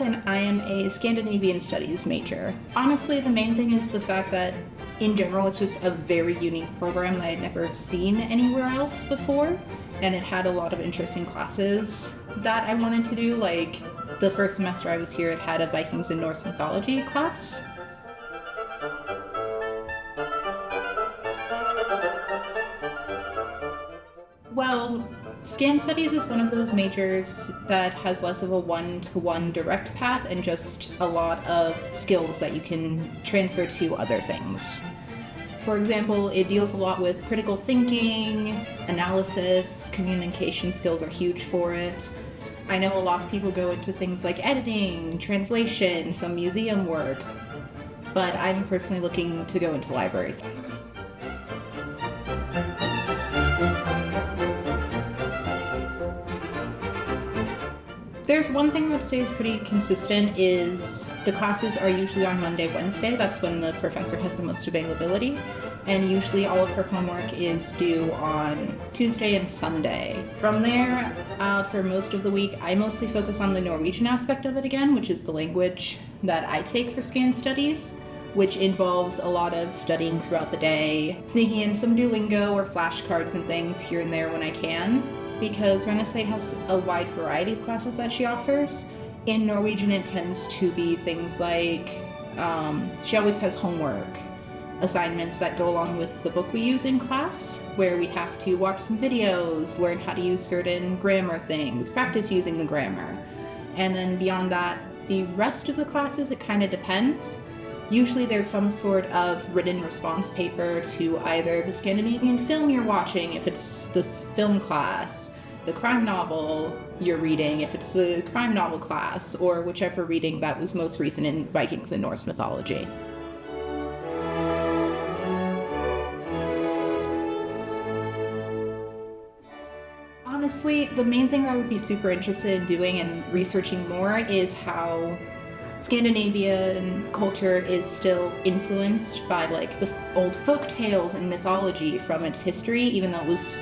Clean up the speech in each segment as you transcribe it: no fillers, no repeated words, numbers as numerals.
Reynolds, and I am a Scandinavian Studies major. Honestly, the main thing is the fact that in general it's just a very unique program that I had never seen anywhere else before, and it had a lot of interesting classes that I wanted to do. Like the first semester I was here, it had a Vikings and Norse mythology class. Well, Scan Studies is one of those majors that has less of a one-to-one direct path and just a lot of skills that you can transfer to other things. For example, it deals a lot with critical thinking, analysis, communication skills are huge for it. I know a lot of people go into things like editing, translation, some museum work, but I'm personally looking to go into library science. There's one thing that stays pretty consistent is the classes are usually on Monday, Wednesday. That's when the professor has the most availability. And usually all of her homework is due on Tuesday and Sunday. From there, for most of the week, I mostly focus on the Norwegian aspect of it again, which is the language that I take for Scan Studies, which involves a lot of studying throughout the day, sneaking in some Duolingo or flashcards and things here and there when I can. Because Renaissance has a wide variety of classes that she offers. In Norwegian, it tends to be things like, she always has homework assignments that go along with the book we use in class, where we have to watch some videos, learn how to use certain grammar things, practice using the grammar. And then beyond that, the rest of the classes, it kind of depends. Usually there's some sort of written response paper to either the Scandinavian film you're watching, if it's this film class, the crime novel you're reading, if it's the crime novel class, or whichever reading that was most recent in Vikings and Norse mythology. Honestly, the main thing I would be super interested in doing and researching more is how Scandinavian culture is still influenced by like the old folk tales and mythology from its history. Even though it was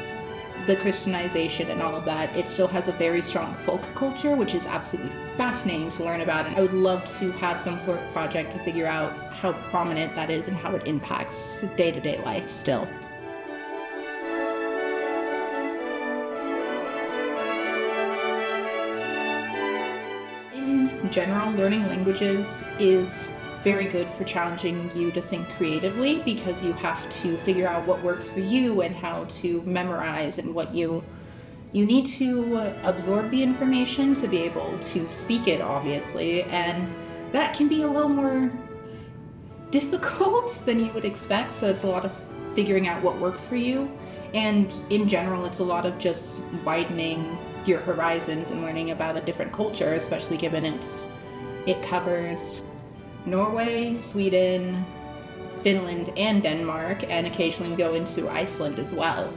the Christianization and all of that, it still has a very strong folk culture, which is absolutely fascinating to learn about. And I would love to have some sort of project to figure out how prominent that is and how it impacts day-to-day life still. In general, learning languages is very good for challenging you to think creatively, because you have to figure out what works for you and how to memorize and what you need to absorb the information to be able to speak it, obviously, and that can be a little more difficult than you would expect. So it's a lot of figuring out what works for you, and in general it's a lot of just widening your horizons and learning about a different culture, especially given it covers Norway, Sweden, Finland, and Denmark, and occasionally go into Iceland as well.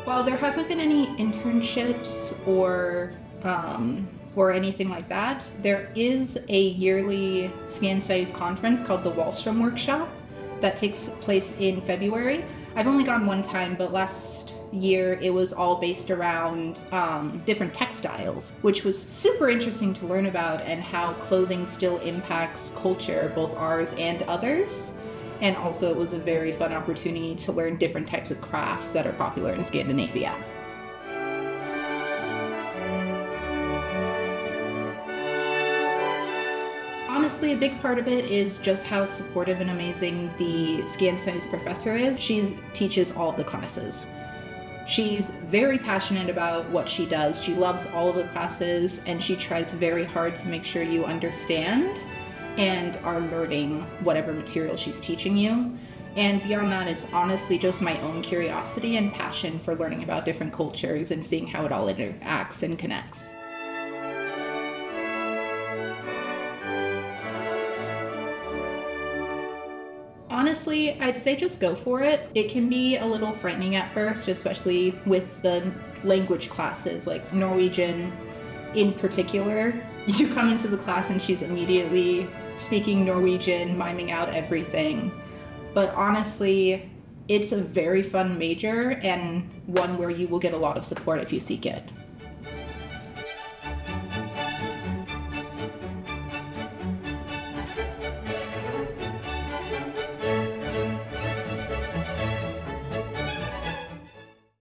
While there hasn't been any internships or anything like that, there is a yearly Scan Studies conference called the Wallström Workshop that takes place in February. I've only gone one time, but last year it was all based around different textiles, which was super interesting to learn about, and how clothing still impacts culture, both ours and others. And also it was a very fun opportunity to learn different types of crafts that are popular in Scandinavia. Honestly, a big part of it is just how supportive and amazing the Scan Studies professor is. She teaches all of the classes. She's very passionate about what she does. She loves all of the classes, and she tries very hard to make sure you understand and are learning whatever material she's teaching you. And beyond that, it's honestly just my own curiosity and passion for learning about different cultures and seeing how it all interacts and connects. Honestly, I'd say just go for it. It can be a little frightening at first, especially with the language classes, like Norwegian in particular. You come into the class and she's immediately speaking Norwegian, miming out everything. But honestly, it's a very fun major and one where you will get a lot of support if you seek it.